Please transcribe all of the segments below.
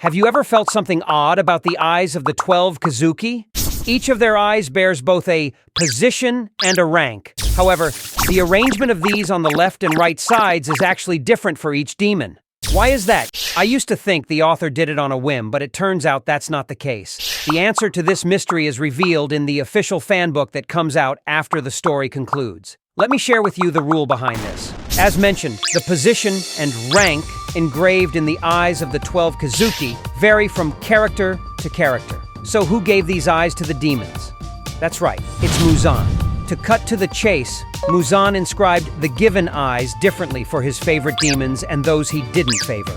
Have you ever felt something odd about the eyes of the 12 Kizuki? Each of their eyes bears both a position and a rank. However, the arrangement of these on the left and right sides is actually different for each demon. Why is that? I used to think the author did it on a whim, but it turns out that's not the case. The answer to this mystery is revealed in the official fanbook that comes out after the story concludes. Let me share with you the rule behind this. As mentioned, the position and rank engraved in the eyes of the 12 Kizuki vary from character to character. So who gave these eyes to the demons? That's right, it's Muzan. To cut to the chase, Muzan inscribed the given eyes differently for his favorite demons and those he didn't favor.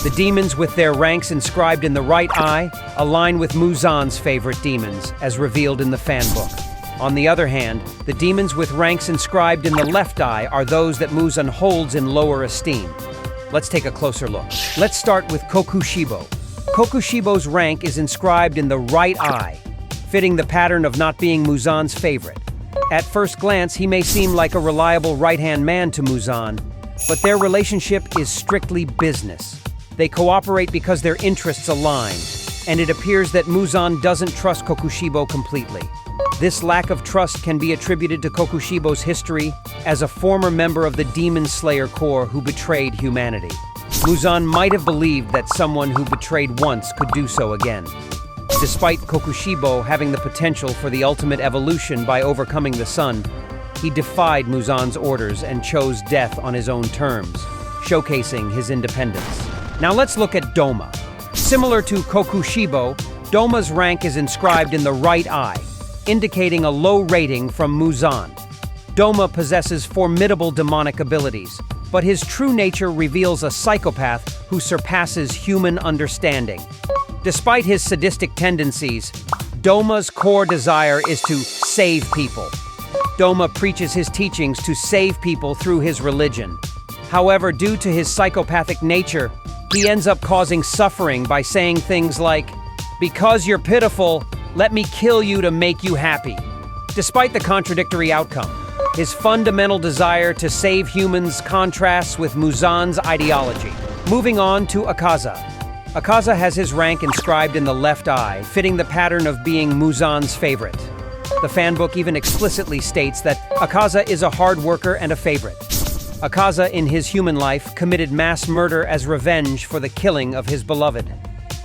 The demons with their ranks inscribed in the right eye align with Muzan's favorite demons, as revealed in the fanbook. On the other hand, the demons with ranks inscribed in the left eye are those that Muzan holds in lower esteem. Let's take a closer look. Let's start with kokushibo. Kokushibo's rank is inscribed in the right eye, fitting the pattern of not being Muzan's favorite. At first glance, he may seem like a reliable right-hand man to Muzan, but their relationship is strictly business. They cooperate because their interests align, and it appears that Muzan doesn't trust Kokushibo completely. This lack of trust can be attributed to Kokushibo's history as a former member of the Demon Slayer Corps who betrayed humanity. Muzan might have believed that someone who betrayed once could do so again. Despite Kokushibo having the potential for the ultimate evolution by overcoming the sun, he defied Muzan's orders and chose death on his own terms, showcasing his independence. Now let's look at Doma. Similar to Kokushibo, Doma's rank is inscribed in the right eye, indicating a low rating from Muzan. Doma possesses formidable demonic abilities, but his true nature reveals a psychopath who surpasses human understanding. Despite his sadistic tendencies, Doma's core desire is to save people. Doma preaches his teachings to save people through his religion. However, due to his psychopathic nature, he ends up causing suffering by saying things like, "Because you're pitiful, let me kill you to make you happy." Despite the contradictory outcome, his fundamental desire to save humans contrasts with Muzan's ideology. Moving on to Akaza. Akaza has his rank inscribed in the left eye, fitting the pattern of being Muzan's favorite. The fanbook even explicitly states that Akaza is a hard worker and a favorite. Akaza, in his human life, committed mass murder as revenge for the killing of his beloved.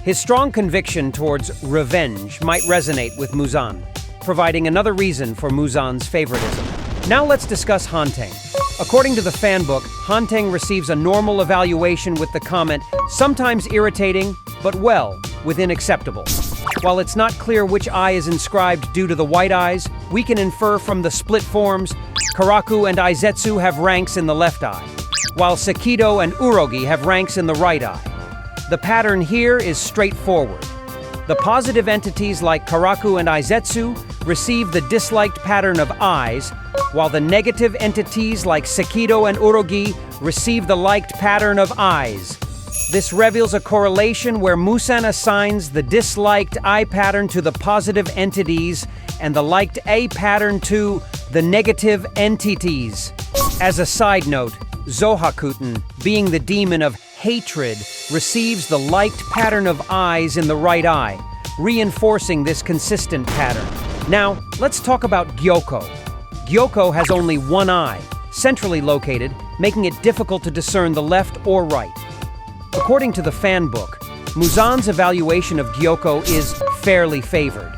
His strong conviction towards revenge might resonate with Muzan, providing another reason for Muzan's favoritism. Now let's discuss Hantengu. According to the fanbook, Hantengu receives a normal evaluation with the comment, "sometimes irritating, but well, within acceptable." While it's not clear which eye is inscribed due to the white eyes, we can infer from the split forms, Karaku and Aizetsu have ranks in the left eye, while Sekido and Urogi have ranks in the right eye. The pattern here is straightforward. The positive entities like Karaku and Aizetsu receive the disliked pattern of eyes, while the negative entities like Sekido and Urogi receive the liked pattern of eyes. This reveals a correlation where Muzan assigns the disliked eye pattern to the positive entities and the liked eye pattern to the negative entities. As a side note, Zohakuten, being the demon of hatred, receives the liked pattern of eyes in the right eye, reinforcing this consistent pattern. Now, let's talk about Gyoko. Gyoko has only one eye, centrally located, making it difficult to discern the left or right. According to the fanbook, Muzan's evaluation of Gyoko is fairly favored.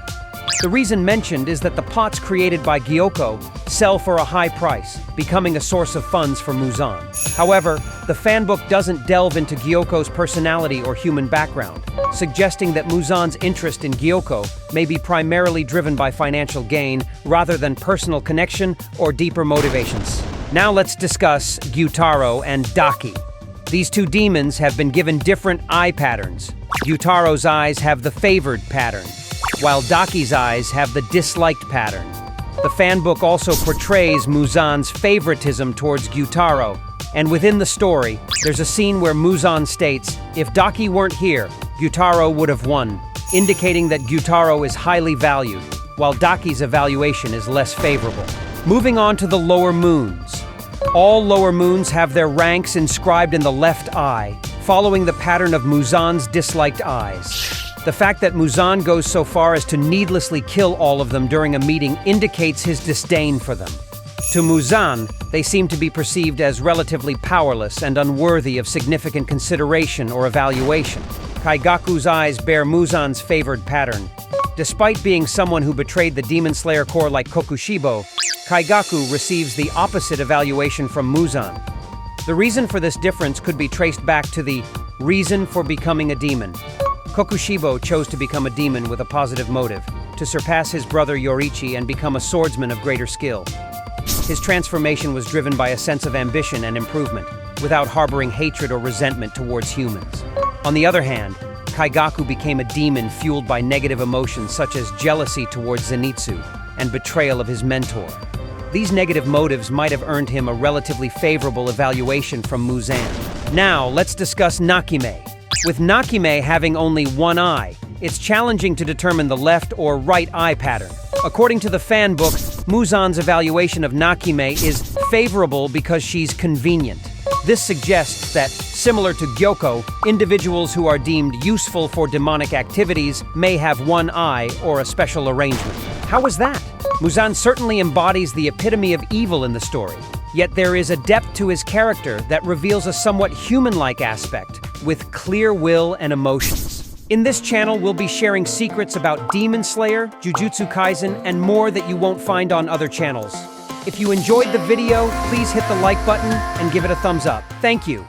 The reason mentioned is that the pots created by Gyoko sell for a high price, becoming a source of funds for Muzan. However, the fanbook doesn't delve into Gyoko's personality or human background, suggesting that Muzan's interest in Gyoko may be primarily driven by financial gain rather than personal connection or deeper motivations. Now let's discuss Gyutaro and Daki. These two demons have been given different eye patterns. Gyutaro's eyes have the favored pattern, while Daki's eyes have the disliked pattern. The fanbook also portrays Muzan's favoritism towards Gyutaro, and within the story, there's a scene where Muzan states, "If Daki weren't here, Gyutaro would have won," indicating that Gyutaro is highly valued, while Daki's evaluation is less favorable. Moving on to the lower moons. All lower moons have their ranks inscribed in the left eye, following the pattern of Muzan's disliked eyes. The fact that Muzan goes so far as to needlessly kill all of them during a meeting indicates his disdain for them. To Muzan, they seem to be perceived as relatively powerless and unworthy of significant consideration or evaluation. Kaigaku's eyes bear Muzan's favored pattern. Despite being someone who betrayed the Demon Slayer Corps like Kokushibo, Kaigaku receives the opposite evaluation from Muzan. The reason for this difference could be traced back to the reason for becoming a demon. Kokushibo chose to become a demon with a positive motive, to surpass his brother Yoriichi and become a swordsman of greater skill. His transformation was driven by a sense of ambition and improvement, without harboring hatred or resentment towards humans. On the other hand, Kaigaku became a demon fueled by negative emotions such as jealousy towards Zenitsu and betrayal of his mentor. These negative motives might have earned him a relatively favorable evaluation from Muzan. Now, let's discuss Nakime. With Nakime having only one eye, it's challenging to determine the left or right eye pattern. According to the fan book, Muzan's evaluation of Nakime is favorable because she's convenient. This suggests that, similar to Gyoko, individuals who are deemed useful for demonic activities may have one eye or a special arrangement. How is that? Muzan certainly embodies the epitome of evil in the story, yet there is a depth to his character that reveals a somewhat human-like aspect, with clear will and emotions. In this channel, we'll be sharing secrets about Demon Slayer, Jujutsu Kaisen, and more that you won't find on other channels. If you enjoyed the video, please hit the like button and give it a thumbs up. Thank you.